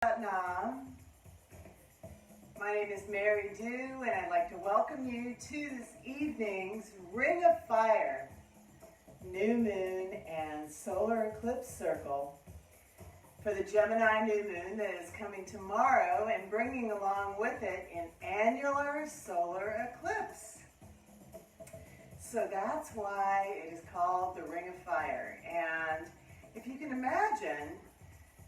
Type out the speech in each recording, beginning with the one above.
Vietnam. My name is Mary Dew, and I'd like to welcome you to this evening's Ring of Fire, New Moon and Solar Eclipse Circle for the Gemini New Moon that is coming tomorrow and bringing along with it an annular solar eclipse. So that's why it is called the Ring of Fire. And if you can imagine,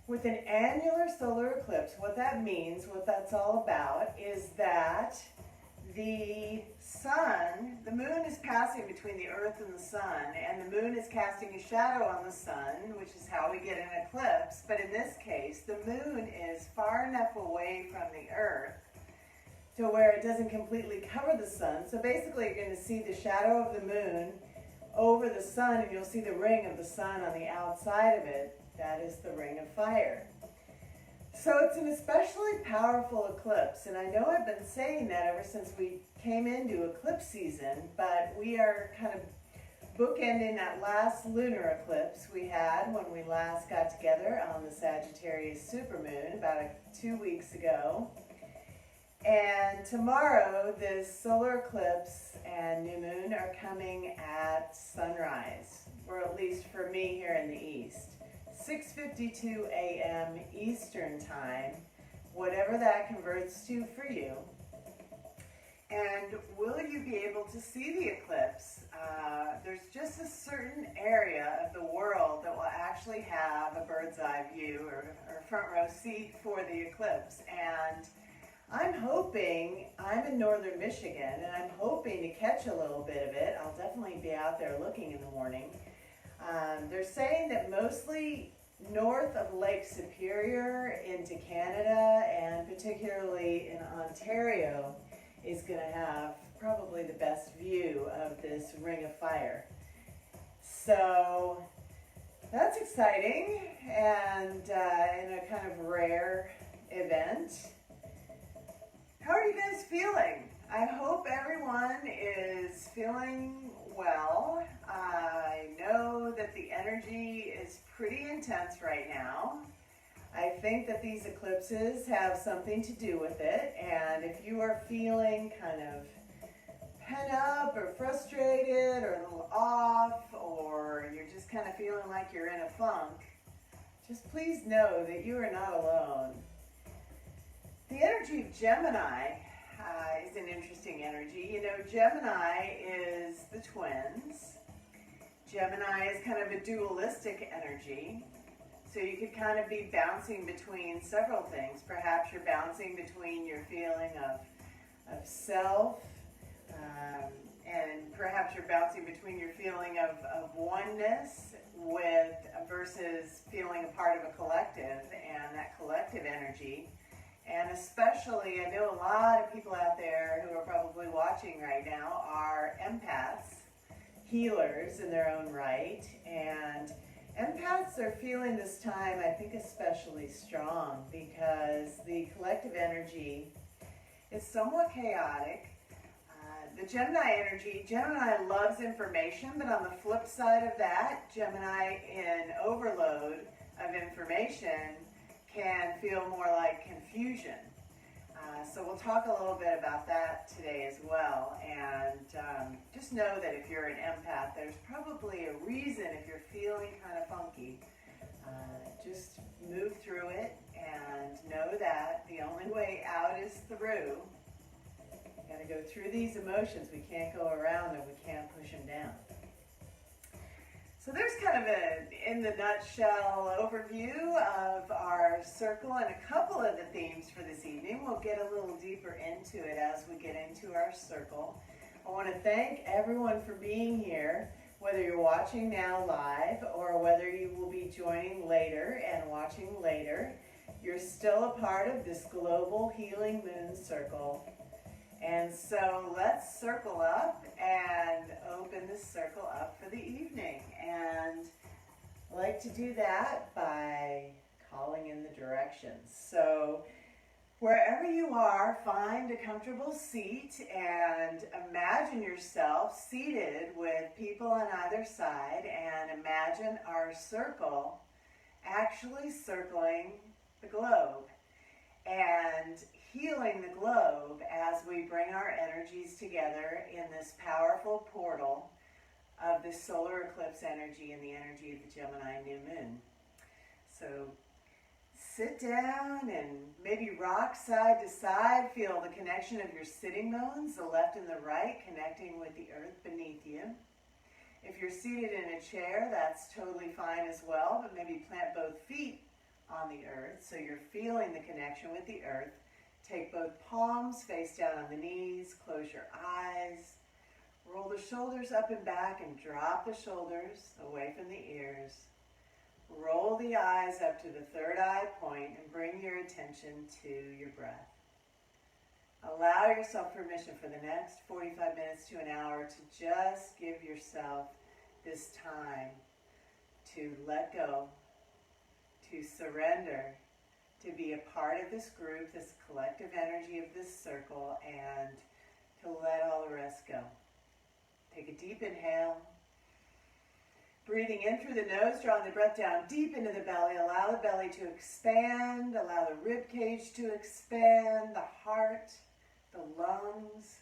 with an annular solar eclipse, what that means, what that's all about, is that the sun, the moon is passing between the earth and the sun, and the moon is casting a shadow on the sun, which is how we get an eclipse. But in this case, the moon is far enough away from the earth to where it doesn't completely cover the sun. So basically, you're going to see the shadow of the moon over the sun, and you'll see the ring of the sun on the outside of it. That is the Ring of Fire. So it's an especially powerful eclipse, and I know I've been saying that ever since we came into eclipse season, but we are kind of bookending that last lunar eclipse we had when we last got together on the Sagittarius supermoon about 2 weeks ago. And tomorrow, this solar eclipse and new moon are coming at sunrise, or at least for me here in the east. 6:52 a.m. Eastern Time, whatever that converts to for you. And will you be able to see the eclipse? There's just a certain area of the world that will actually have a bird's eye view or front row seat for the eclipse. And I'm in northern Michigan, and I'm hoping to catch a little bit of it. I'll definitely be out there looking in the morning. They're saying that mostly north of Lake Superior into Canada, and particularly in Ontario, is going to have probably the best view of this Ring of Fire. So that's exciting, and in a kind of rare event. How are you guys feeling? I hope everyone is feeling well. I know that the energy is pretty intense right now. I think that these eclipses have something to do with it, and if you are feeling kind of pent up or frustrated or a little off, or you're just kind of feeling like you're in a funk, just please know that you are not alone. The energy of Gemini is an interesting energy. You know, Gemini is the twins. Gemini is kind of a dualistic energy. So you could kind of be bouncing between several things. Perhaps you're bouncing between your feeling of self, and perhaps you're bouncing between your feeling of oneness versus feeling a part of a collective, and that collective energy. And especially, I know a lot of people out there who are probably watching right now are empaths, healers in their own right. And empaths are feeling this time, I think, especially strong because the collective energy is somewhat chaotic. The Gemini energy, Gemini loves information, but on the flip side of that, Gemini in overload of information can feel more like confusion. So we'll talk a little bit about that today as well. And just know that if you're an empath, there's probably a reason if you're feeling kind of funky. Just move through it and know that the only way out is through. We've got to go through these emotions. We can't go around them. We can't push them down. So there's kind of in the nutshell overview of our circle and a couple of the themes for this evening. We'll get a little deeper into it as we get into our circle. I want to thank everyone for being here, whether you're watching now live or whether you will be joining later and watching later. You're still a part of this global healing moon circle. And so let's circle up and open this circle up for the evening. And I like to do that by calling in the directions. So wherever you are, find a comfortable seat and imagine yourself seated with people on either side, and imagine our circle actually circling the globe. and healing the globe as we bring our energies together in this powerful portal of the solar eclipse energy and the energy of the Gemini new moon. So sit down and maybe rock side to side. Feel the connection of your sitting bones, the left and the right, connecting with the earth beneath you. If you're seated in a chair, that's totally fine as well, but maybe plant both feet on the earth so you're feeling the connection with the earth. Take both palms face down on the knees, close your eyes, roll the shoulders up and back and drop the shoulders away from the ears. Roll the eyes up to the third eye point and bring your attention to your breath. Allow yourself permission for the next 45 minutes to an hour to just give yourself this time to let go, to surrender, to be a part of this group, this collective energy of this circle, and to let all the rest go. Take a deep inhale. Breathing in through the nose, drawing the breath down deep into the belly. Allow the belly to expand. Allow the rib cage to expand, the heart, the lungs.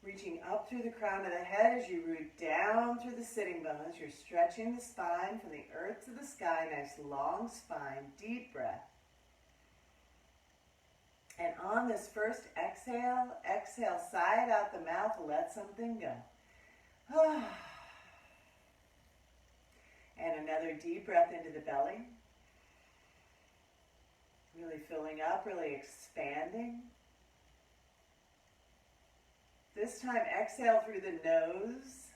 Reaching up through the crown of the head as you root down through the sitting bones. You're stretching the spine from the earth to the sky. Nice long spine, deep breath. And on this first exhale, exhale side out the mouth, let something go. And another deep breath into the belly. Really filling up, really expanding. This time, exhale through the nose.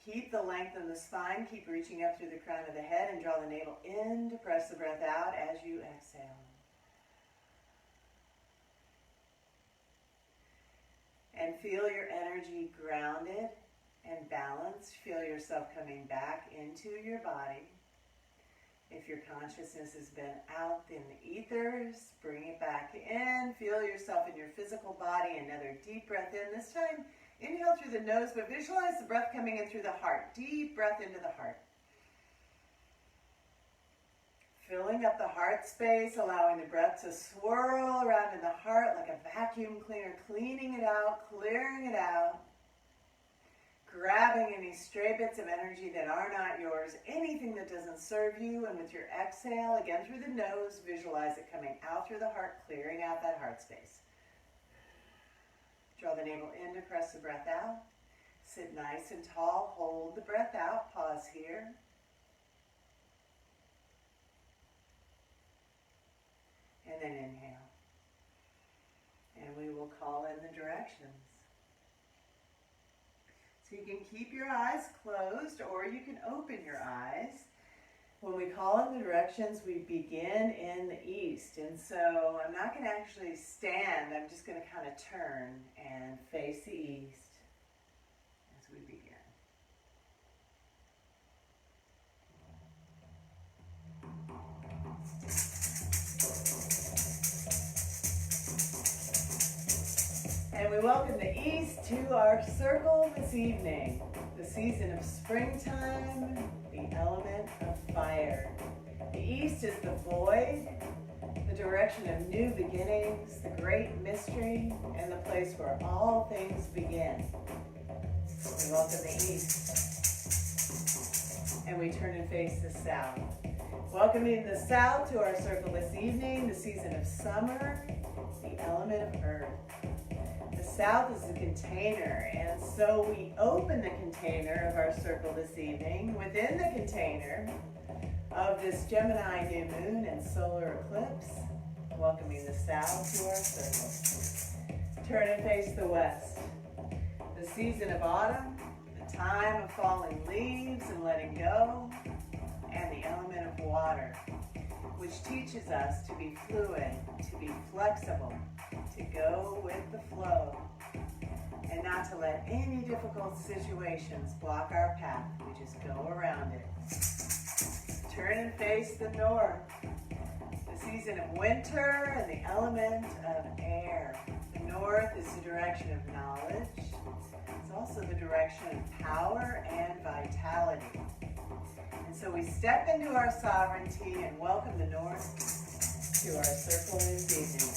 Keep the length in the spine. Keep reaching up through the crown of the head and draw the navel in to press the breath out as you exhale. And feel your energy grounded and balanced. Feel yourself coming back into your body. If your consciousness has been out in the ethers, bring it back in. Feel yourself in your physical body. Another deep breath in. This time, inhale through the nose, but visualize the breath coming in through the heart. Deep breath into the heart. Filling up the heart space, allowing the breath to swirl around in the heart like a vacuum cleaner, cleaning it out, clearing it out. Grabbing any stray bits of energy that are not yours, anything that doesn't serve you, and with your exhale, again through the nose, visualize it coming out through the heart, clearing out that heart space. Draw the navel in to press the breath out. Sit nice and tall, hold the breath out, pause here. And then inhale. And we will call in the directions. So you can keep your eyes closed or you can open your eyes. When we call in the directions, we begin in the east. And so I'm not going to actually stand. I'm just going to kind of turn and face the east as we begin. And we welcome the east to our circle this evening. The season of springtime, the element of fire. The east is the void, the direction of new beginnings, the great mystery, and the place where all things begin. We welcome the east. And we turn and face the south. Welcoming the south to our circle this evening, the season of summer, the element of earth. The south is a container, and so we open the container of our circle this evening within the container of this Gemini new moon and solar eclipse, welcoming the south to our circle. Turn and face the west. The season of autumn, the time of falling leaves and letting go, and the element of water, which teaches us to be fluid, to be flexible, to go with the flow, and not to let any difficult situations block our path. We just go around it. Turn and face the north. The season of winter and the element of air. The north is the direction of knowledge. It's also the direction of power and vitality. And so we step into our sovereignty and welcome the north to our circle this evening.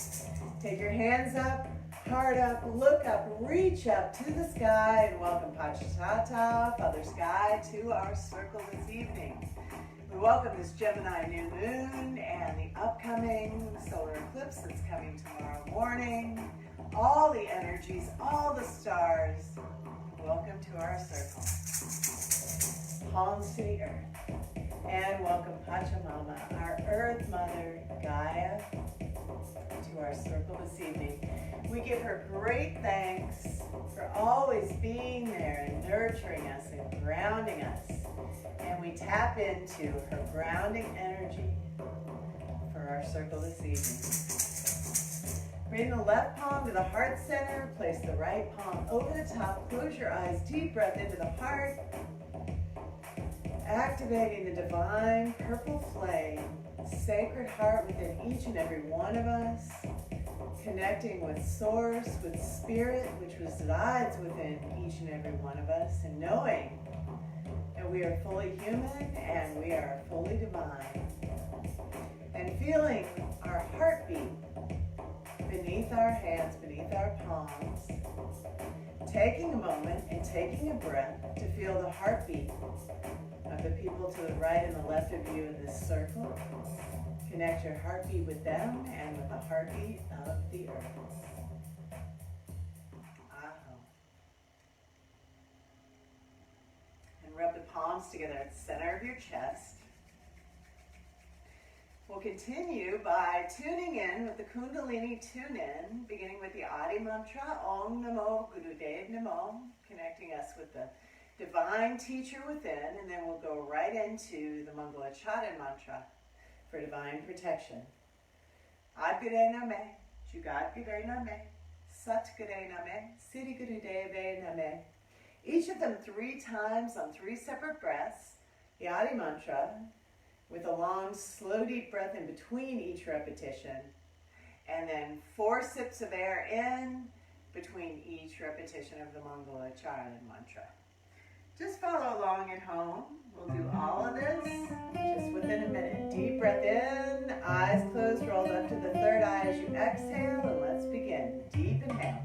Take your hands up, heart up, look up, reach up to the sky, and welcome Pachitata, Father Sky, to our circle this evening. We welcome this Gemini new moon and the upcoming solar eclipse that's coming tomorrow morning. All the energies, all the stars, welcome to our circle. Palms to the earth. And welcome Pachamama, our Earth Mother, Gaia, to our circle this evening. We give her great thanks for always being there and nurturing us and grounding us. And we tap into her grounding energy for our circle this evening. Bring the left palm to the heart center, place the right palm over the top, close your eyes, deep breath into the heart. Activating the divine purple flame, sacred heart within each and every one of us, connecting with source, with spirit, which resides within each and every one of us, and knowing that we are fully human and we are fully divine. And feeling our heartbeat beneath our hands, beneath our palms, taking a moment and taking a breath to feel the heartbeat of the people to the right and the left of you in this circle. Connect your heartbeat with them and with the heartbeat of the earth. Aho. And rub the palms together at the center of your chest. We'll continue by tuning in with the Kundalini tune-in, beginning with the Adi mantra, Om Namo Gurudev Namo, connecting us with the divine teacher within, and then we'll go right into the Mangalacharya mantra for divine protection. Ad Gure Name, Jugat Gure Name, Sat Gure Name, Siddhi Gurudeve Name. Each of them 3 times on 3 separate breaths, the Adi mantra, with a long, slow, deep breath in between each repetition, and then 4 sips of air in between each repetition of the Mangalacharya mantra. Just follow along at home. We'll do all of this just within a minute. Deep breath in, eyes closed, rolled up to the third eye as you exhale, and let's begin. Deep inhale.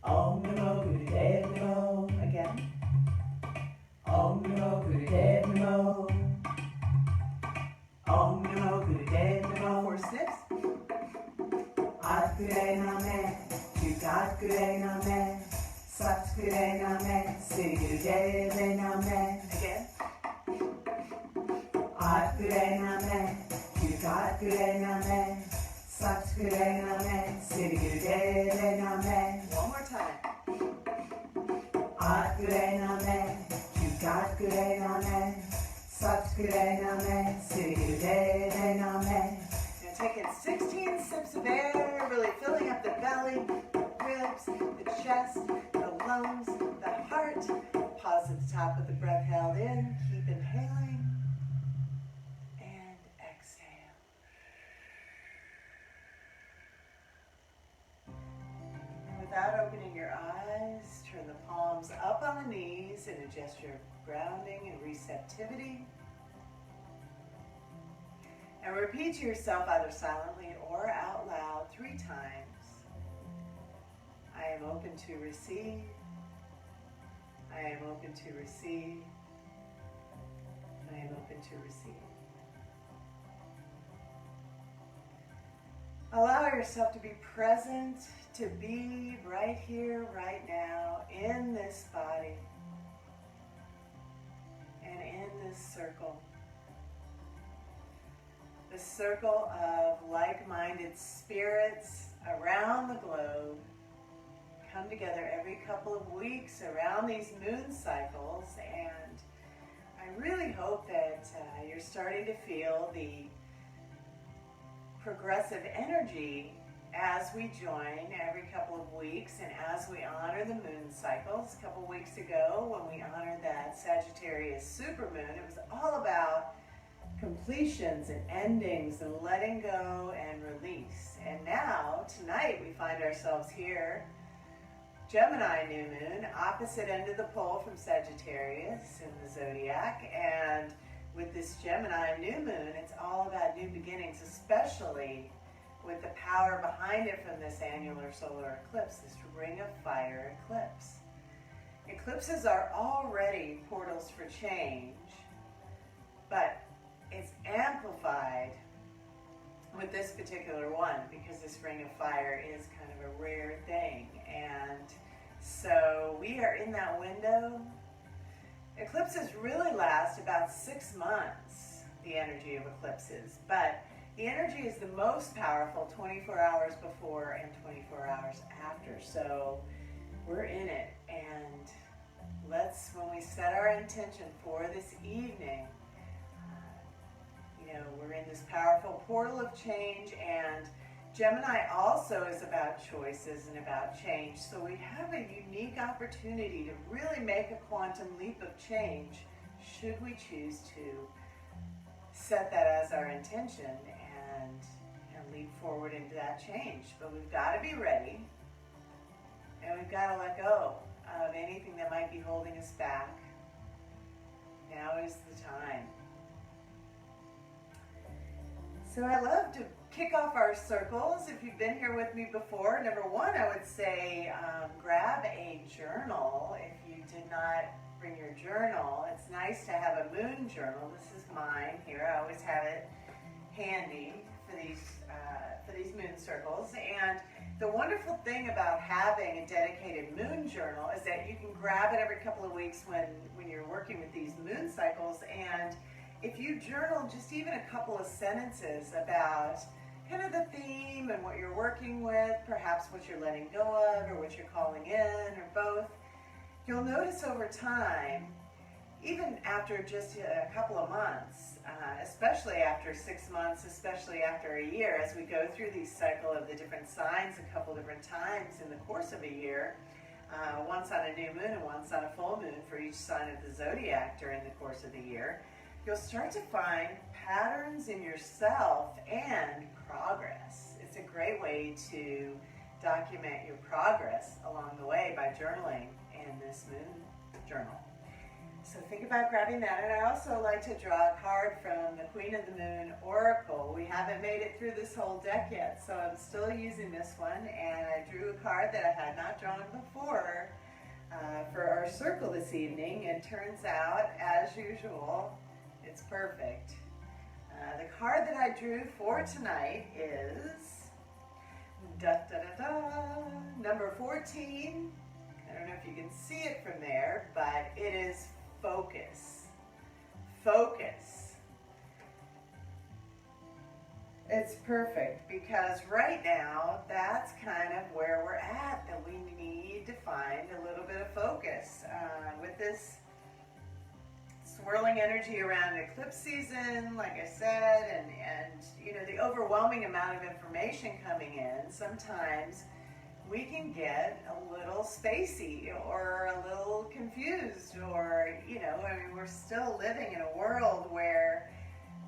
Om Namo Gurudev Namo. Again. Om Namo Gurudev Namo. Om Namo Gurudev Namo. 4 sips. Ad Gure Name, Jugat Gure Name. Sat Gure Name, Siddhi Gurudeve Name. Again. Ad Gure Name, Jugat Gure Name. Sat Gure Name, Siddhi Gurudeve Name. One more time. Ad Gure Name, Jugat Gure Name. Sat Gure Name, Siddhi Gurudeve Name. And take in 16 sips of air, really filling up the belly, the ribs, the chest, the lungs, the heart. Pause at the top of the breath held in. Keep inhaling. And exhale. And without opening your eyes, turn the palms up on the knees in a gesture of grounding and receptivity. And repeat to yourself either silently or out loud 3 times. I am open to receive. I am open to receive. I am open to receive. Allow yourself to be present, to be right here, right now, in this body and in this circle. The circle of like-minded spirits around the globe come together every couple of weeks around these moon cycles, and I really hope that you're starting to feel the progressive energy as we join every couple of weeks and as we honor the moon cycles. A couple weeks ago when we honored that Sagittarius supermoon, it was all about completions and endings and letting go and release. And now, tonight, we find ourselves here, Gemini new moon, opposite end of the pole from Sagittarius in the zodiac, and with this Gemini new moon, it's all about new beginnings, especially with the power behind it from this annular solar eclipse, this ring of fire eclipse. Eclipses are already portals for change, but it's amplified with this particular one because this ring of fire is kind of a rare thing. And so we are in that window. Eclipses really last about 6 months, the energy of eclipses, but the energy is the most powerful 24 hours before and 24 hours after. So we're in it, and when we set our intention for this evening, we're in this powerful portal of change, and Gemini also is about choices and about change. So we have a unique opportunity to really make a quantum leap of change should we choose to set that as our intention and leap forward into that change. But we've got to be ready, and we've got to let go of anything that might be holding us back. Now is the time. So I love to kick off our circles. If you've been here with me before, number one, I would say grab a journal. If you did not bring your journal, it's nice to have a moon journal. This is mine here. I always have it handy for these moon circles. And the wonderful thing about having a dedicated moon journal is that you can grab it every couple of weeks when you're working with these moon cycles. And if you journal just even a couple of sentences about kind of the theme and what you're working with, perhaps what you're letting go of or what you're calling in or both, you'll notice over time, even after just a couple of months, especially after 6 months, especially after a year, as we go through these cycle of the different signs a couple different times in the course of a year, once on a new moon and once on a full moon for each sign of the zodiac during the course of the year, you'll start to find patterns in yourself and progress. It's a great way to document your progress along the way by journaling in this moon journal. So think about grabbing that. And I also like to draw a card from the Queen of the Moon Oracle. We haven't made it through this whole deck yet, so I'm still using this one. And I drew a card that I had not drawn before for our circle this evening. And turns out, as usual, it's perfect. The card that I drew for tonight is number 14. I don't know if you can see it from there, but it is focus. Focus. It's perfect because right now that's kind of where we're at, that we need to find a little bit of focus with this swirling energy around eclipse season, like I said, and the overwhelming amount of information coming in. Sometimes we can get a little spacey or a little confused, or we're still living in a world where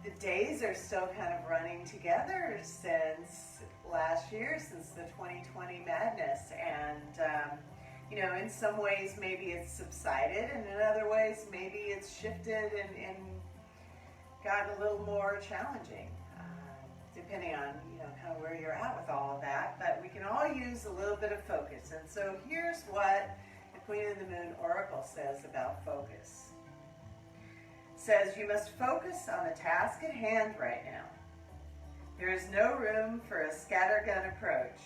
the days are still kind of running together since last year, since the 2020 madness, and in some ways maybe it's subsided, and in other ways maybe it's shifted and gotten a little more challenging, depending on kind of where you're at with all of that. But we can all use a little bit of focus. And so here's what the Queen of the Moon Oracle says about focus. It says, you must focus on the task at hand right now. There is no room for a scattergun approach.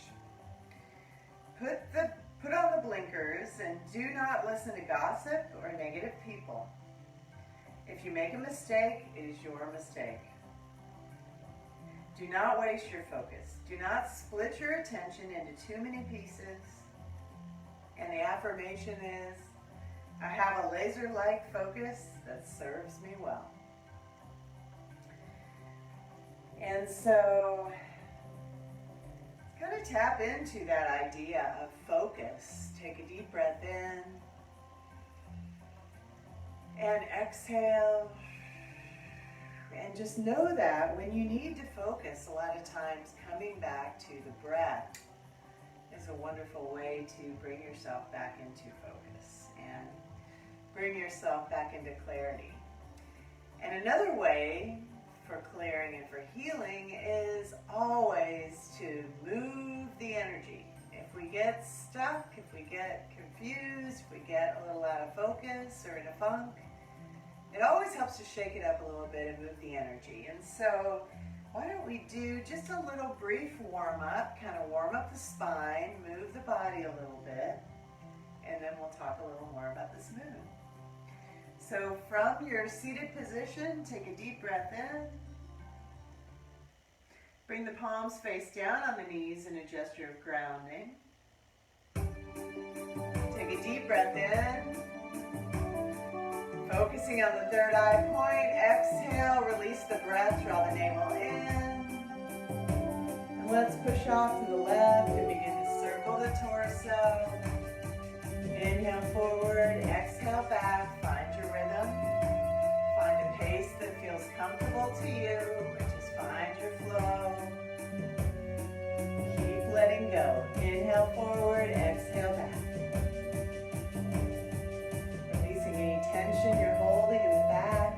Put on the blinkers and do not listen to gossip or negative people. If you make a mistake, it is your mistake. Do not waste your focus. Do not split your attention into too many pieces. And the affirmation is, I have a laser-like focus that serves me well. And so, kind of tap into that idea of focus. Take a deep breath in and exhale. And just know that when you need to focus, a lot of times coming back to the breath is a wonderful way to bring yourself back into focus and bring yourself back into clarity. And another way for clearing and for healing is always to move the energy. If we get stuck, if we get confused, if we get a little out of focus or in a funk, it always helps to shake it up a little bit and move the energy. And so why don't we do just a little brief warm up, kind of warm up the spine, move the body a little bit, and then we'll talk a little more about this moon. So from your seated position, take a deep breath in. Bring the palms face down on the knees in a gesture of grounding. Take a deep breath in. Focusing on the third eye point. Exhale, release the breath, draw the navel in. And let's push off to the left and begin to circle the torso. Inhale forward, exhale back, find your rhythm. Find a pace that feels comfortable to you, or just find your flow. Keep letting go. Inhale forward, exhale back. Releasing any tension you're holding in the back.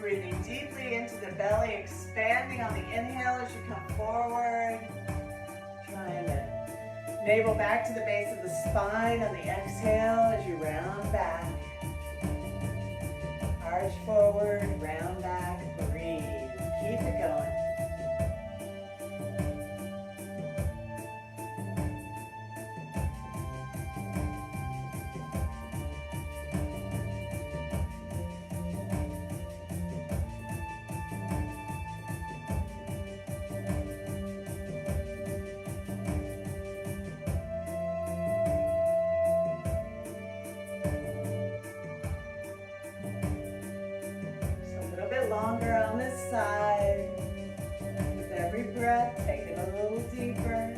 Breathing deeply into the belly, expanding on the inhale as you come forward. Trying to navel back to the base of the spine on the exhale as you round back. Arch forward, round back, breathe. Keep it going. Longer on this side. With every breath, take it a little deeper.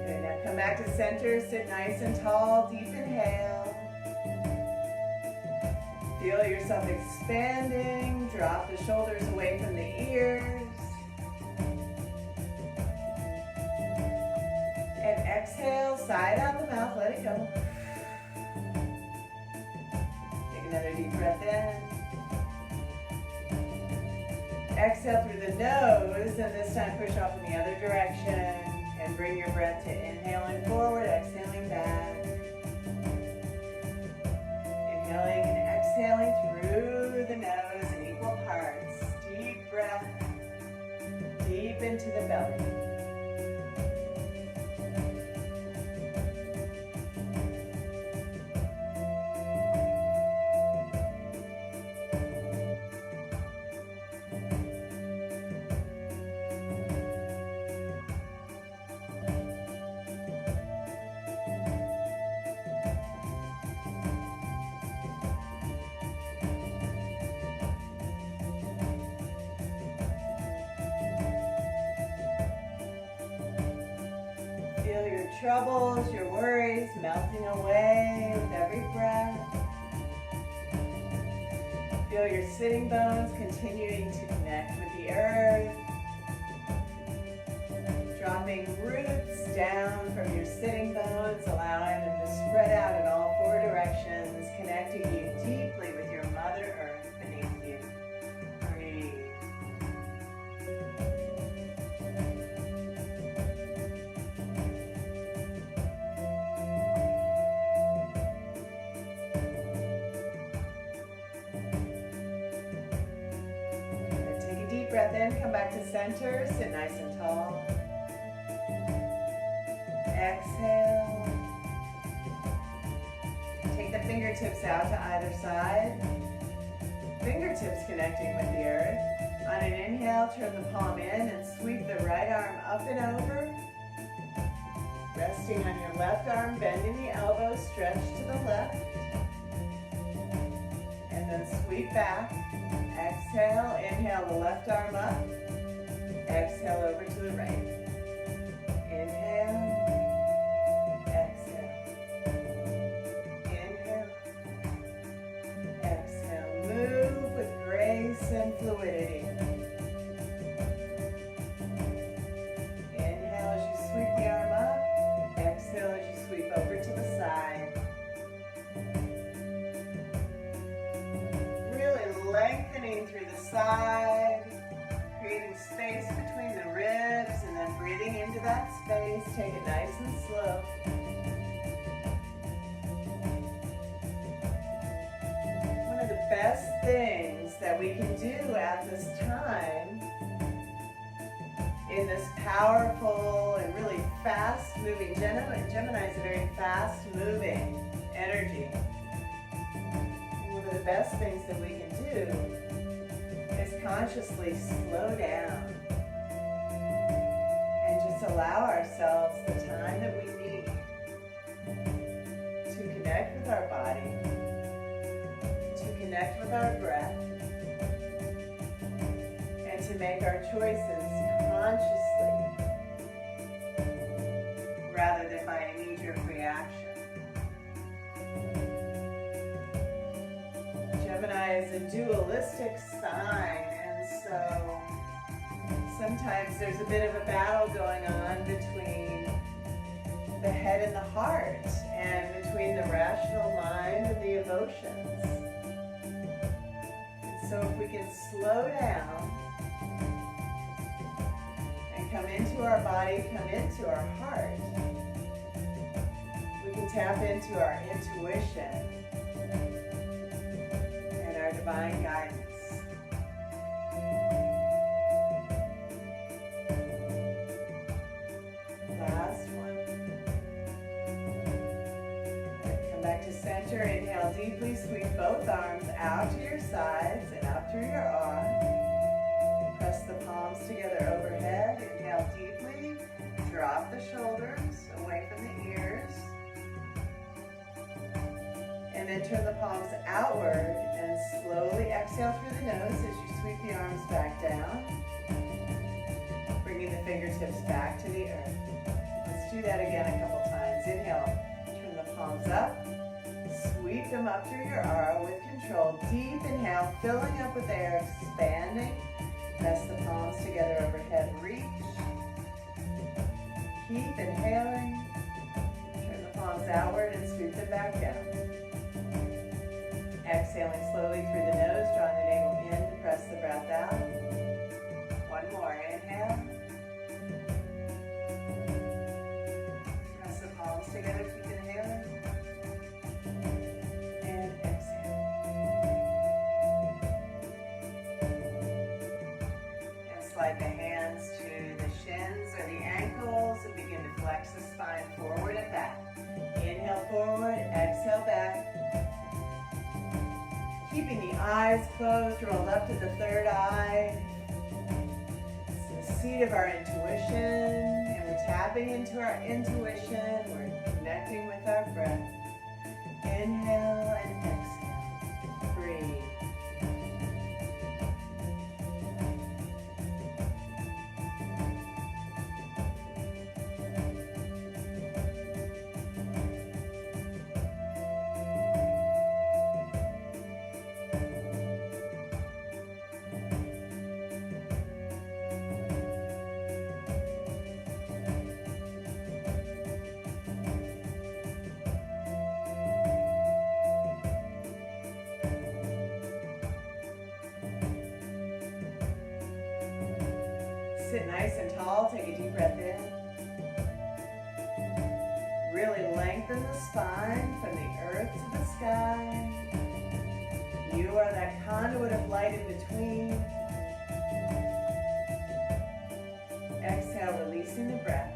Good, now come back to center, sit nice and tall, deep inhale. Feel yourself expanding, drop the shoulders away from the ears. Exhale, side out the mouth, let it go. Take another deep breath in. Exhale through the nose, and this time push off in the other direction. And bring your breath to inhaling forward, exhaling back. Inhaling and exhaling through the nose in equal parts. Deep breath, deep into the belly. Feel your troubles, your worries melting away with every breath. Feel your sitting bones continuing to connect with the earth. Dropping roots down from your sitting bones, allowing them to spread out in all four directions, connecting you deeply with your Mother Earth beneath you. Breathe. Breath in, come back to center, sit nice and tall. Exhale. Take the fingertips out to either side. Fingertips connecting with the earth. On an inhale, turn the palm in and sweep the right arm up and over. Resting on your left arm, bending the elbow, stretch to the left. And then sweep back. Exhale, inhale the left arm up. Exhale over to the right. Inhale. Exhale. Inhale. Exhale. Move with grace and fluidity. space. Take it nice and slow. One of the best things that we can do at this time in this powerful and really fast-moving, Gemini is a very fast-moving energy. One of the best things that we can do is consciously slow down and just allow ourselves the time that we need to connect with our body, to connect with our breath, and to make our choices consciously rather than by a knee-jerk reaction. Gemini is a dualistic sign, and so sometimes there's a bit of a battle going on between the head and the heart, and between the rational mind and the emotions. And so if we can slow down and come into our body, come into our heart, we can tap into our intuition and our divine guidance. Last one. Come back to center. Inhale deeply. Sweep both arms out to your sides and up through your arm. Press the palms together overhead. Inhale deeply. Drop the shoulders away from the ears. And then turn the palms outward and slowly exhale through the nose as you sweep the arms back down, bringing the fingertips back to the earth. Let's do that again a couple times. Inhale, turn the palms up, sweep them up through your aura with control. Deep inhale, filling up with air, expanding. Press the palms together overhead, reach. Keep inhaling, turn the palms outward and sweep them back down. Exhaling slowly through the nose, drawing the navel in to press the breath out. One more, inhale. Press the palms together, keep inhaling. And exhale. And slide the hands to the shins or the ankles and begin to flex the spine forward and back. Inhale forward, exhale back. Keeping the eyes closed, rolled up to the third eye. It's the seat of our intuition, and we're tapping into our intuition. We're connecting with our breath. Inhale and exhale. Breathe. Sit nice and tall, take a deep breath in. Really lengthen the spine from the earth to the sky. You are that conduit of light in between. Exhale, releasing the breath.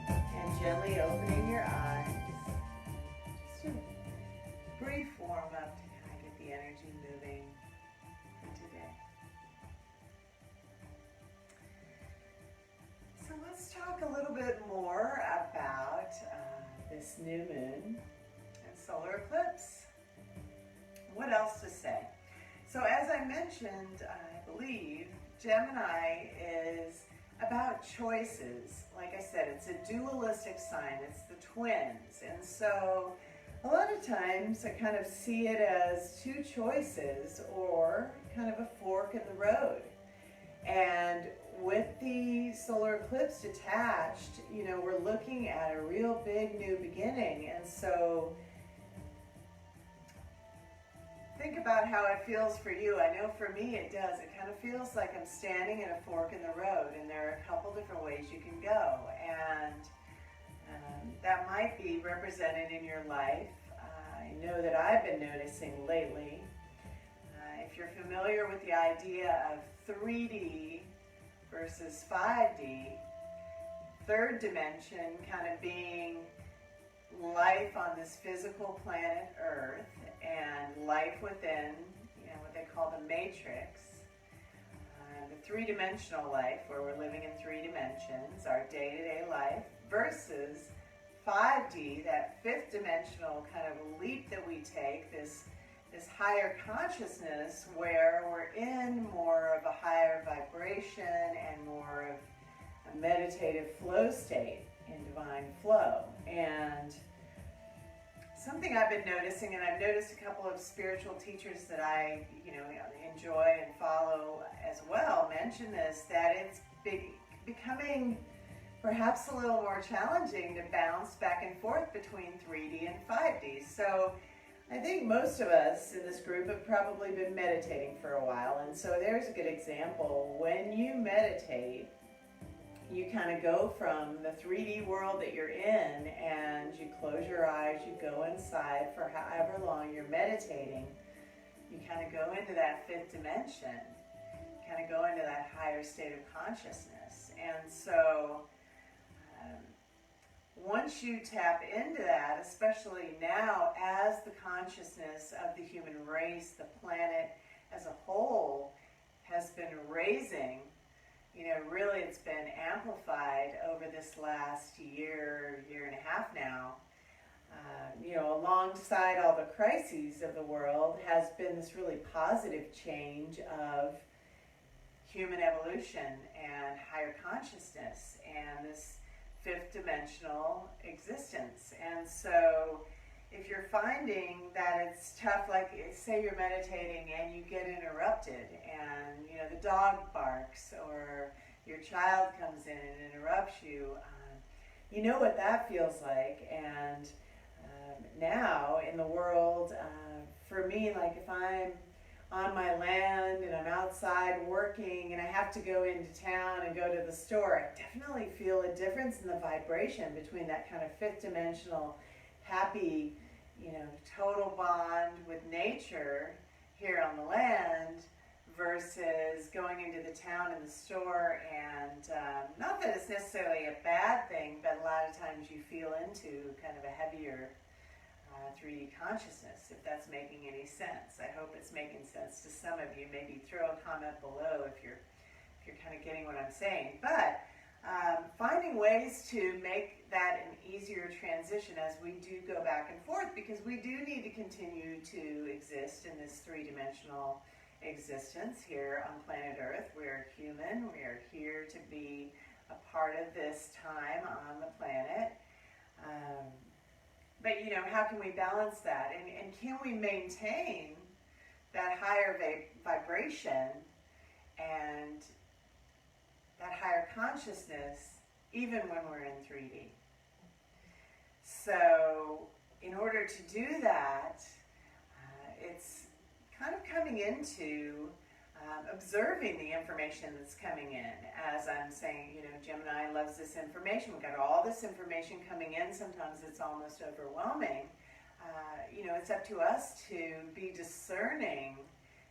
And gently opening your eyes. Just a brief warm up to kind of get the energy moving for today. So let's talk a little bit more about this new moon and solar eclipse. What else to say? So as I mentioned, I believe Gemini is about choices. Like I said, it's a dualistic sign. It's the twins. And so a lot of times I kind of see it as two choices or kind of a fork in the road. And with the solar eclipse detached, you know, we're looking at a real big new beginning. And so think about how it feels for you. I know for me it does. It kind of feels like I'm standing at a fork in the road, and there are a couple different ways you can go. And that might be represented in your life. I know that I've been noticing lately. If you're familiar with the idea of 3D versus 5D, third dimension kind of being life on this physical planet Earth and life within, what they call the matrix, the three-dimensional life where we're living in 3 dimensions, our day-to-day life, versus 5D, that fifth dimensional kind of leap that we take, this higher consciousness where we're in more of a higher vibration and more of a meditative flow state in divine flow. And something I've been noticing, and I've noticed a couple of spiritual teachers that I enjoy and follow as well mention this, that it's becoming perhaps a little more challenging to bounce back and forth between 3D and 5D. So I think most of us in this group have probably been meditating for a while, and so there's a good example. When you meditate, you kind of go from the 3D world that you're in, and you close your eyes, you go inside for however long you're meditating. You kind of go into that fifth dimension, kind of go into that higher state of consciousness. And so once you tap into that, especially now as the consciousness of the human race, the planet as a whole, has been raising, really it's been amplified over this last year and a half now. Alongside all the crises of the world has been this really positive change of human evolution and higher consciousness and this fifth dimensional existence. And so if you're finding that it's tough, like say you're meditating and you get interrupted and the dog barks or your child comes in and interrupts you, you know what that feels like. And now in the world, for me, like if I'm on my land and I'm outside working and I have to go into town and go to the store, I definitely feel a difference in the vibration between that kind of fifth dimensional happy, total bond with nature here on the land versus going into the town and the store. And not that it's necessarily a bad thing, but a lot of times you feel into kind of a heavier 3D consciousness, if that's making any sense. I hope it's making sense to some of you. Maybe throw a comment below if you're kind of getting what I'm saying. But finding ways to make that an easier transition as we do go back and forth, because we do need to continue to exist in this three-dimensional existence here on planet Earth. We're human. We are here to be a part of this time on the planet. But how can we balance that? And can we maintain that higher vibration and that higher consciousness even when we're in 3D? So in order to do that, it's kind of coming into observing the information that's coming in. As I'm saying, Gemini loves this information. We've got all this information coming in. Sometimes it's almost overwhelming. It's up to us to be discerning,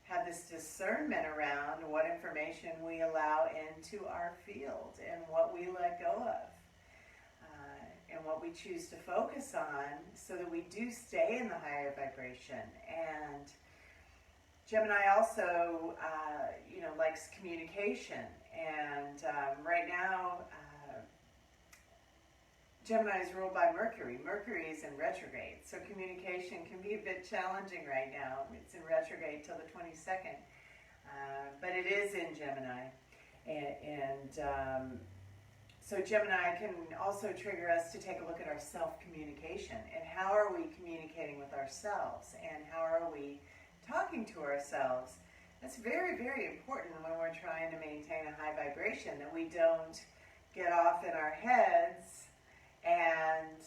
have this discernment around what information we allow into our field and what we let go of. And what we choose to focus on so that we do stay in the higher vibration. And Gemini also, likes communication, and right now, Gemini is ruled by Mercury. Mercury is in retrograde, so communication can be a bit challenging right now. It's in retrograde till the 22nd, but it is in Gemini, and so Gemini can also trigger us to take a look at our self-communication, and how are we communicating with ourselves, and how are we talking to ourselves. That's very, very important when we're trying to maintain a high vibration, that we don't get off in our heads and,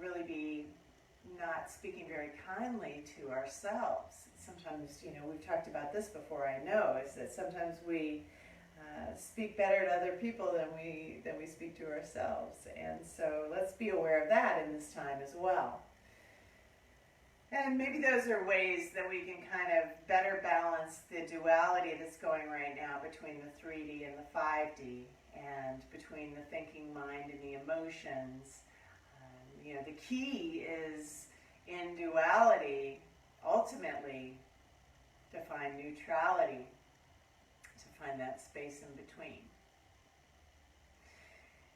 really be not not speaking very kindly to ourselves. Sometimes, we've talked about this before, I know, is that sometimes we speak better to other people than we speak to ourselves. And so let's be aware of that in this time as well. And maybe those are ways that we can kind of better balance the duality that's going right now between the 3D and the 5D, and between the thinking mind and the emotions. The key is in duality, ultimately, to find neutrality, to find that space in between.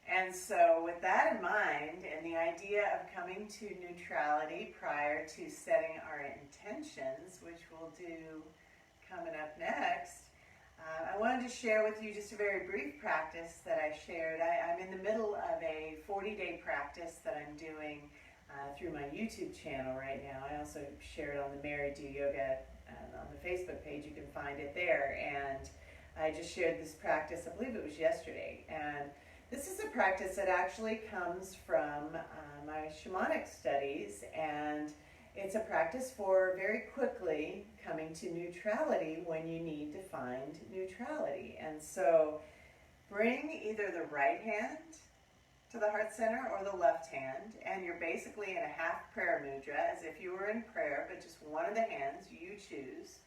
And so with that in mind, and the idea of coming to neutrality prior to setting our intentions, which we'll do coming up next, I wanted to share with you just a very brief practice that I shared. I'm in the middle of a 40-day practice that I'm doing through my YouTube channel right now. I also share it on the Mary Do Yoga on the Facebook page. You can find it there. And I just shared this practice, I believe it was yesterday. And this is a practice that actually comes from my shamanic studies, and it's a practice for very quickly coming to neutrality when you need to find neutrality. And so bring either the right hand to the heart center or the left hand, and you're basically in a half prayer mudra, as if you were in prayer, but just one of the hands you choose.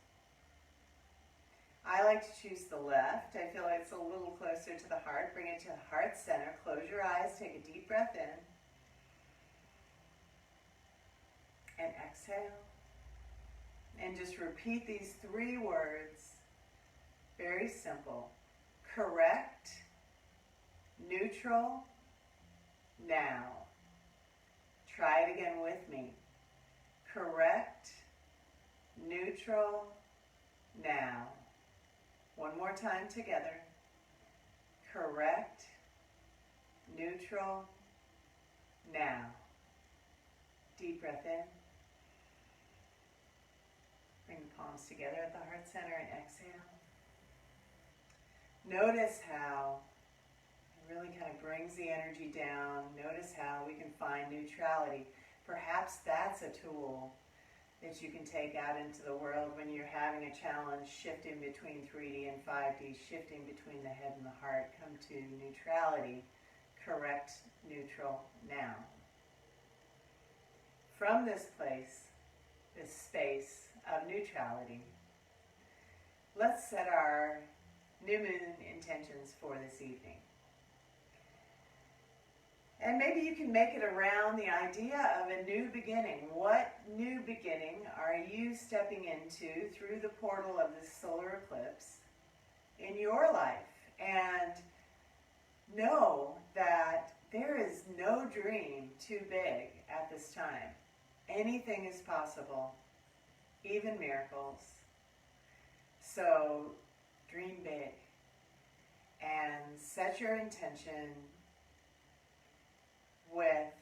I like to choose the left. I feel like it's a little closer to the heart. Bring it to the heart center. Close your eyes. Take a deep breath in. And exhale. And just repeat these 3 words. Very simple. Correct. Neutral. Now. Try it again with me. Correct. Neutral. Now. One more time together. Correct, neutral, now. Deep breath in. Bring the palms together at the heart center and exhale. Notice how it really kind of brings the energy down. Notice how we can find neutrality. Perhaps that's a tool that you can take out into the world when you're having a challenge, shifting between 3D and 5D, shifting between the head and the heart. Come to neutrality, correct, neutral, now. From this place, this space of neutrality, let's set our new moon intentions for this evening. And maybe you can make it around the idea of a new beginning. What new beginning are you stepping into through the portal of this solar eclipse in your life? And know that there is no dream too big at this time. Anything is possible, even miracles. So dream big and set your intention with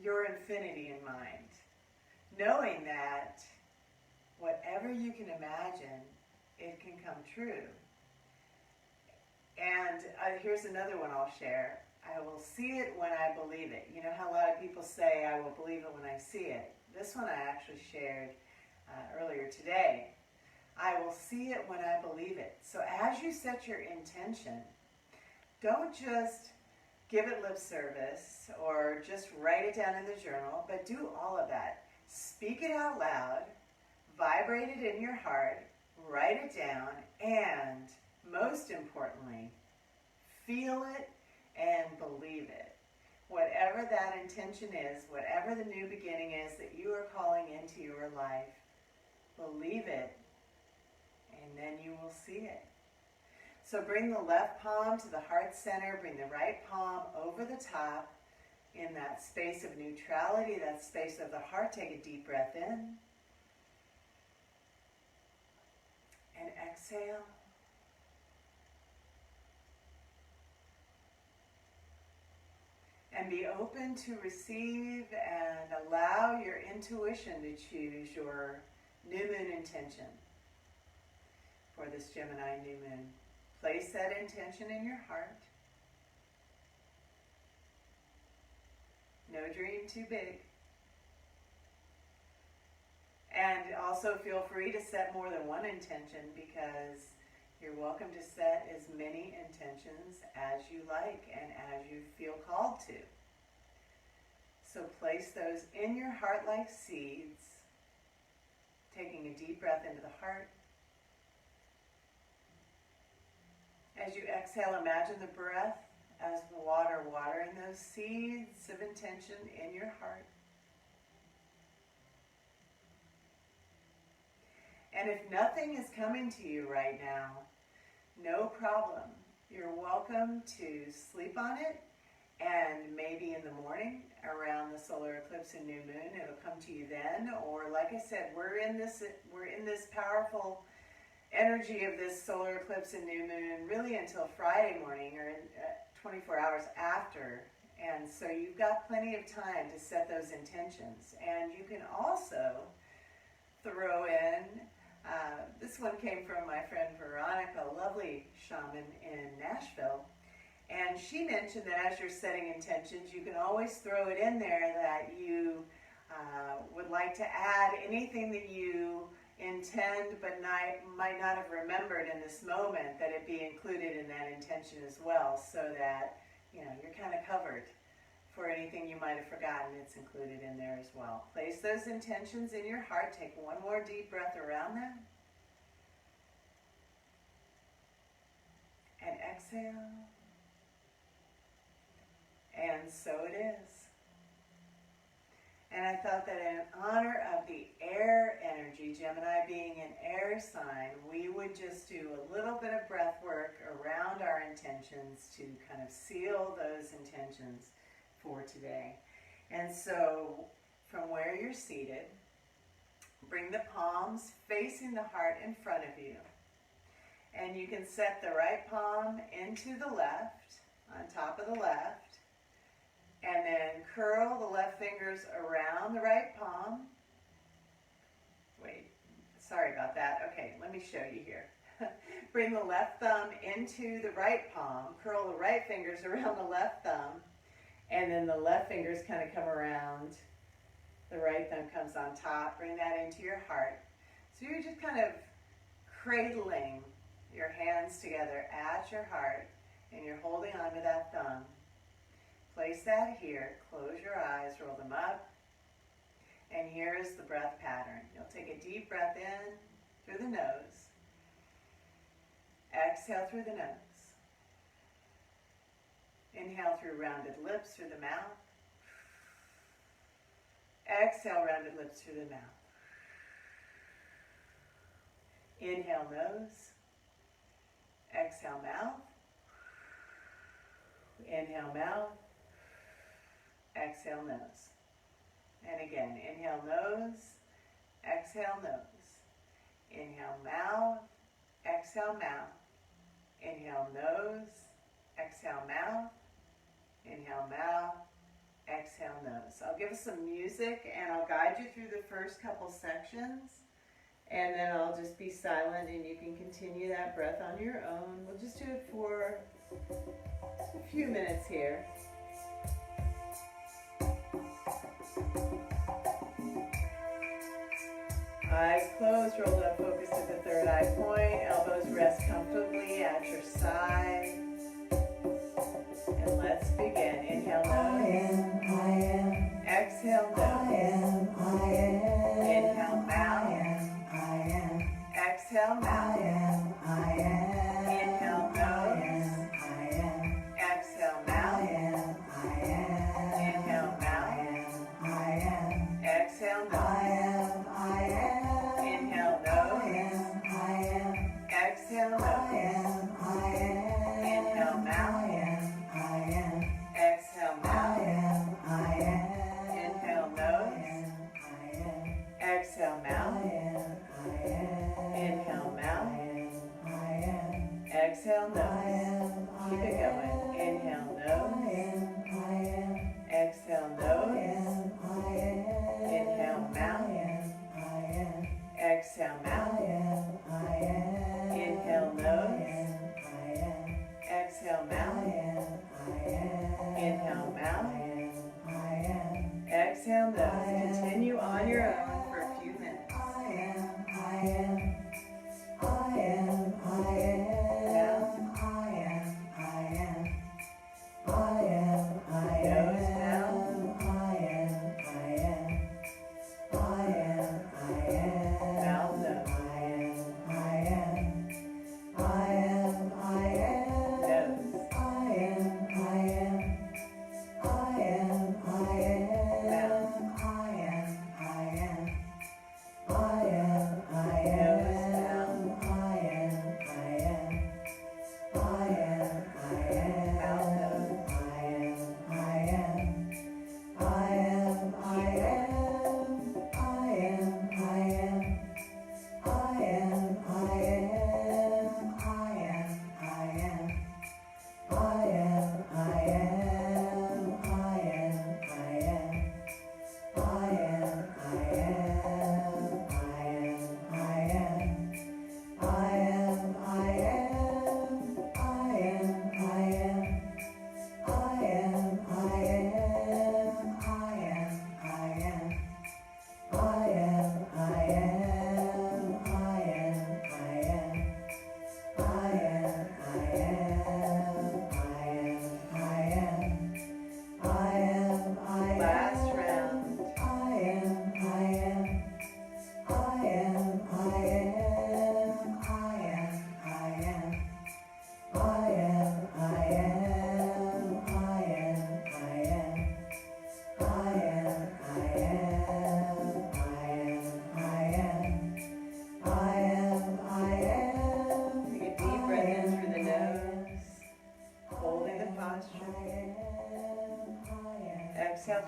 your infinity in mind, knowing that whatever you can imagine, it can come true. And here's another one I'll share. I will see it when I believe it. You know how a lot of people say, I will believe it when I see it. This one I actually shared earlier today. I will see it when I believe it. So as you set your intention, don't just give it lip service or just write it down in the journal, but do all of that. Speak it out loud, vibrate it in your heart, write it down, and most importantly, feel it and believe it. Whatever that intention is, whatever the new beginning is that you are calling into your life, believe it, and then you will see it. So bring the left palm to the heart center, bring the right palm over the top in that space of neutrality, that space of the heart. Take a deep breath in. And exhale. And be open to receive and allow your intuition to choose your new moon intention for this Gemini new moon. Place that intention in your heart. No dream too big. And also feel free to set more than one intention, because you're welcome to set as many intentions as you like and as you feel called to. So place those in your heart like seeds, taking a deep breath into the heart. As you exhale, imagine the breath as the water watering those seeds of intention in your heart. And if nothing is coming to you right now, no problem. You're welcome to sleep on it, and maybe in the morning around the solar eclipse and new moon, it'll come to you then. Or like I said, we're in this powerful energy of this solar eclipse and new moon really until Friday morning, or 24 hours after. And so you've got plenty of time to set those intentions. And you can also throw in, this one came from my friend Veronica, a lovely shaman in Nashville. And she mentioned that as you're setting intentions, you can always throw it in there that you would like to add anything that you intend but might not have remembered in this moment, that it be included in that intention as well, so that you're kind of covered for anything you might have forgotten. It's included in there as well. Place those intentions in your heart. Take one more deep breath around them. And exhale. And so it is. And I thought that in honor of the air energy, Gemini being an air sign, we would just do a little bit of breath work around our intentions to kind of seal those intentions for today. And so from where you're seated, bring the palms facing the heart in front of you. And you can set the right palm into the left, on top of the left. And then curl the left fingers around the right palm. Wait, sorry about that. Okay, let me show you here. Bring the left thumb into the right palm. Curl the right fingers around the left thumb. And then the left fingers kind of come around. The right thumb comes on top. Bring that into your heart. So you're just kind of cradling your hands together at your heart. And you're holding on to that thumb. Place that here, close your eyes, roll them up, and here is the breath pattern. You'll take a deep breath in through the nose, exhale through the nose, inhale through rounded lips through the mouth, exhale rounded lips through the mouth, inhale nose, exhale mouth, inhale mouth, exhale nose. And again, inhale nose, exhale nose. Inhale mouth, exhale mouth. Inhale nose, exhale mouth. Inhale mouth, exhale nose. I'll give us some music and I'll guide you through the first couple sections. And then I'll just be silent and you can continue that breath on your own. We'll just do it for a few minutes here. Eyes closed, rolled up, focus at the third eye point. Elbows rest comfortably at your side. And let's begin. Inhale nose. I am. Exhale nose. I am. Inhale mouth. I am. Exhale mouth. I am. Inhale nose. I am. Exhale mouth. I am. Inhale mouth. I am. Exhale nose. Exhale nose. Inhale mouth. Exhale mouth. Inhale nose. Exhale mouth. Inhale mouth. Exhale nose. Keep it going. Inhale nose. Exhale nose. Inhale mouth. Exhale mouth. Inhale nose. Exhale mouth. Inhale mouth. Exhale nose. Continue on your own for a few minutes.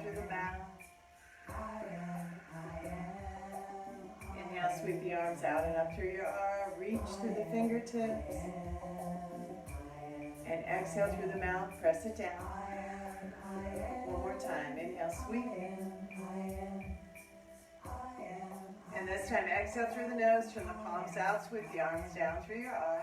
through the mouth. Inhale, sweep the arms out and up through your arm. Reach through the fingertips. And exhale through the mouth, press it down. One more time. Inhale, sweep. And this time, exhale through the nose, turn the palms out, sweep the arms down through your arm.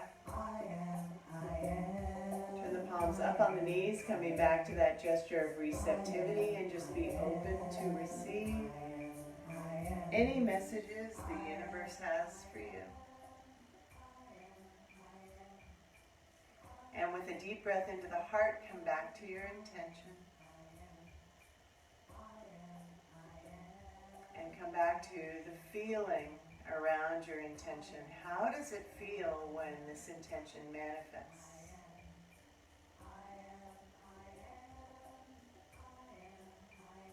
Turn the palms up on the knees, coming back to that gesture of receptivity, and just be open to receive any messages the universe has for you. And with a deep breath into the heart, come back to your intention. And come back to the feeling around your intention. How does it feel when this intention manifests?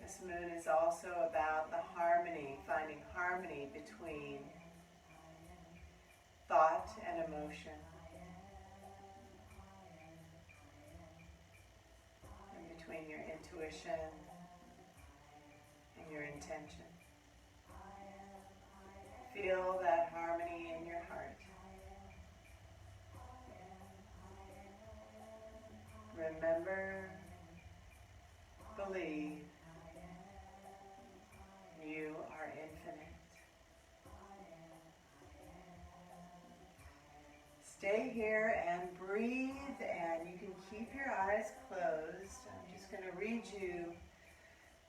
This moon is also about the harmony, finding harmony between thought and emotion. And between your intuition and your intention. Feel that harmony in your heart. Remember, believe, you are infinite. Stay here and breathe, and you can keep your eyes closed. I'm just going to read you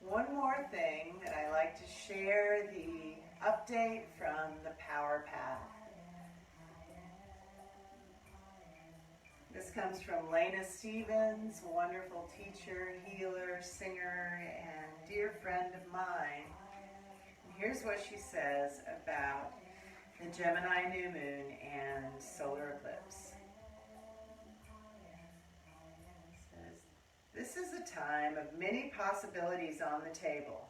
one more thing that I like to share, the update from the Power Path. This comes from Lena Stevens, wonderful teacher, healer, singer, and dear friend of mine. And here's what she says about the Gemini new moon and solar eclipse. It says, this is a time of many possibilities on the table.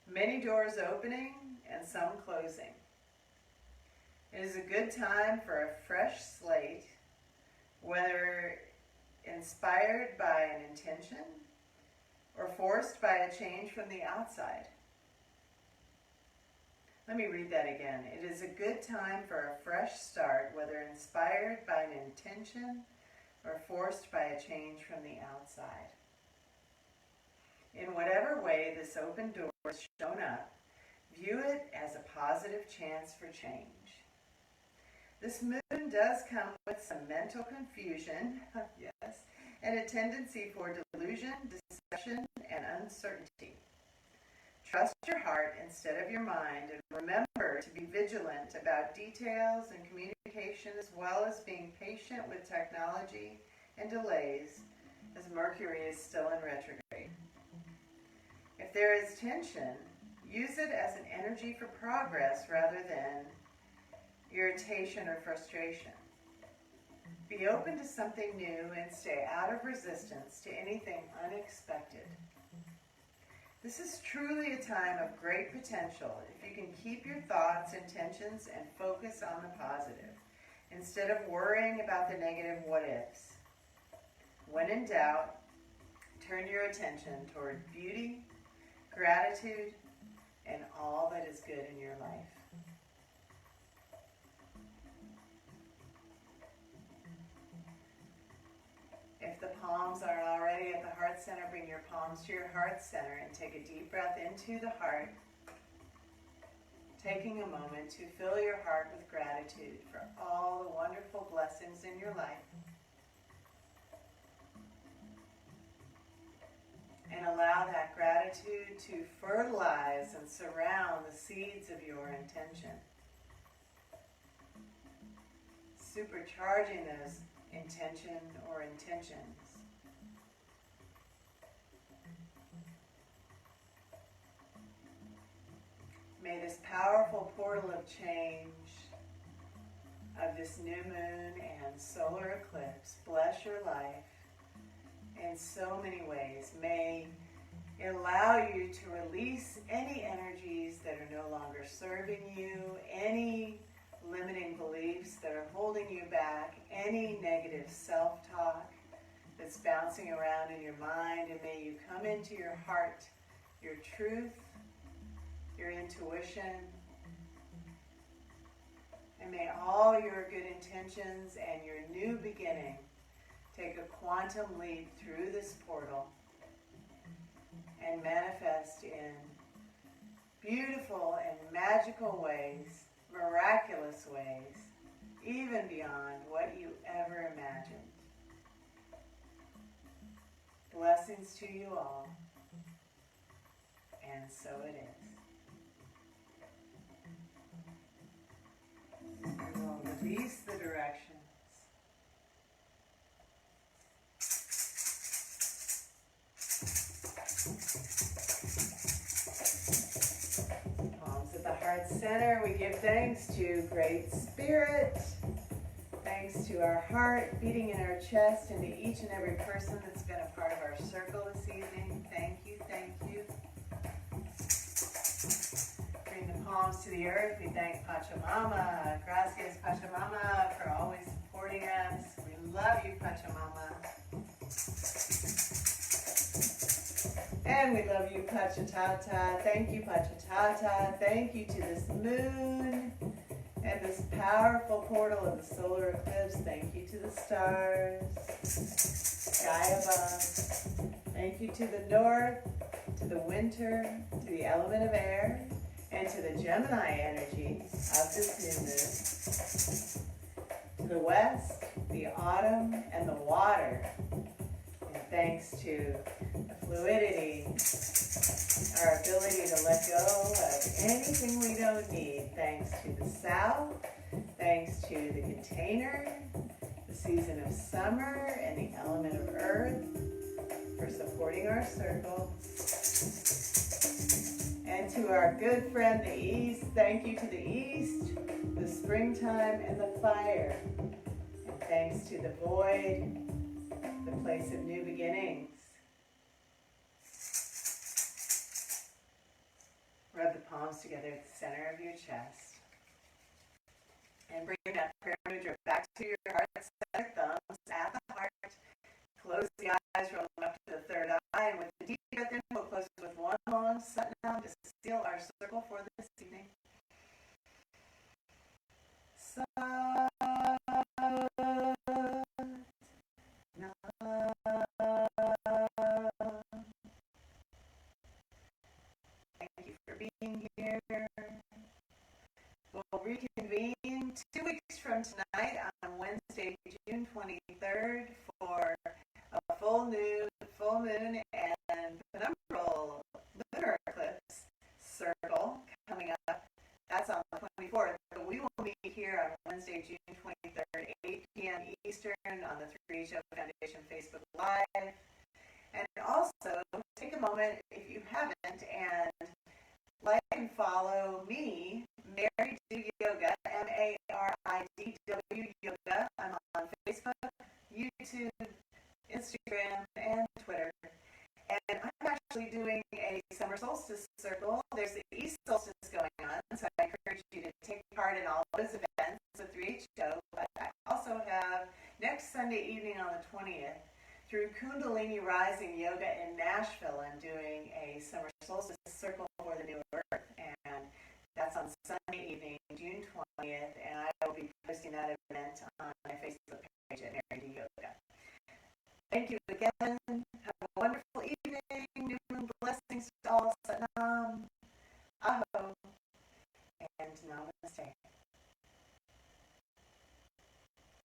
Many doors opening and some closing. It is a good time for a fresh slate, whether inspired by an intention or forced by a change from the outside. Let me read that again. It is a good time for a fresh start, whether inspired by an intention or forced by a change from the outside. In whatever way this open door has shown up, view it as a positive chance for change. This moon does come with some mental confusion, yes, and a tendency for delusion, deception, and uncertainty. Trust your heart instead of your mind, and remember to be vigilant about details and communication, as well as being patient with technology and delays, as Mercury is still in retrograde. If there is tension, use it as an energy for progress rather than irritation or frustration. Be open to something new and stay out of resistance to anything unexpected. This is truly a time of great potential if you can keep your thoughts, intentions, and focus on the positive, instead of worrying about the negative what-ifs. When in doubt, turn your attention toward beauty, gratitude, and all that is good in your life. If the palms are already at the heart center, bring your palms to your heart center and take a deep breath into the heart, taking a moment to fill your heart with gratitude for all the wonderful blessings in your life. And allow that gratitude to fertilize and surround the seeds of your intention. Supercharging those intention or intentions. May this powerful portal of change of this new moon and solar eclipse bless your life in so many ways. May it allow you to release any energies that are no longer serving you, any limiting beliefs that are holding you back, any negative self-talk that's bouncing around in your mind, and may you come into your heart, your truth, your intuition, and may all your good intentions and your new beginning take a quantum leap through this portal and manifest in beautiful and magical ways, miraculous ways, even beyond what you ever imagined. Blessings to you all, and so it is. We will release the directions. Palms at the heart center. We give thanks to Great Spirit. Thanks to our heart beating in our chest and to each and every person that's been a part of our circle this evening. Thank you, thank you. Bring the palms to the earth. We thank Pachamama. Gracias, Pachamama, for always supporting us. We love you, Pachamama. And we love you, Pachatata. Thank you, Pachatata. Thank you to this moon and this powerful portal of the solar eclipse. Thank you to the stars, sky above. Thank you to the north, to the winter, to the element of air, and to the Gemini energy of this new moon. To the west, the autumn, and the water. And thanks to the fluidity, our ability to let go of anything we don't need, thanks to the south, thanks to the container, the season of summer, and the element of earth for supporting our circle. And to our good friend the east, thank you to the east, the springtime, and the fire. And thanks to the void, the place of new beginnings. Rub the palms together at the center of your chest. And bring that prayer mudra back to your heart center, thumbs at the heart. Close the eyes, roll them up to the third eye, and with the deep breath in, we'll close with one long satnam to seal our circle for this evening. Thank you for being here. We'll reconvene 2 weeks from tonight on Wednesday, June 23rd for a full moon and penumbral lunar eclipse circle coming up. That's on the 24th. But we will meet here on Wednesday, June 23rd, 8 p.m. Eastern on the 3 Show Foundation Facebook Live. And also, take a moment, if you haven't, and like and follow me, Mary Do Yoga, MARIDW Yoga. I'm on Facebook, YouTube, Instagram, and Twitter. And I'm actually doing a summer solstice circle. There's the East solstice going on, so I encourage you to take part in all those events with 3H Show. But I also have next Sunday evening on the 20th, through Kundalini Rising Yoga in Nashville, I'm doing a summer solstice circle for the new earth. And that's on Sunday evening, June 20th, and I will be posting that event on my Facebook page at Mary D. Yoga. Thank you again. Have a wonderful evening. New moon blessings to all. Satnam, Aho, and Namaste.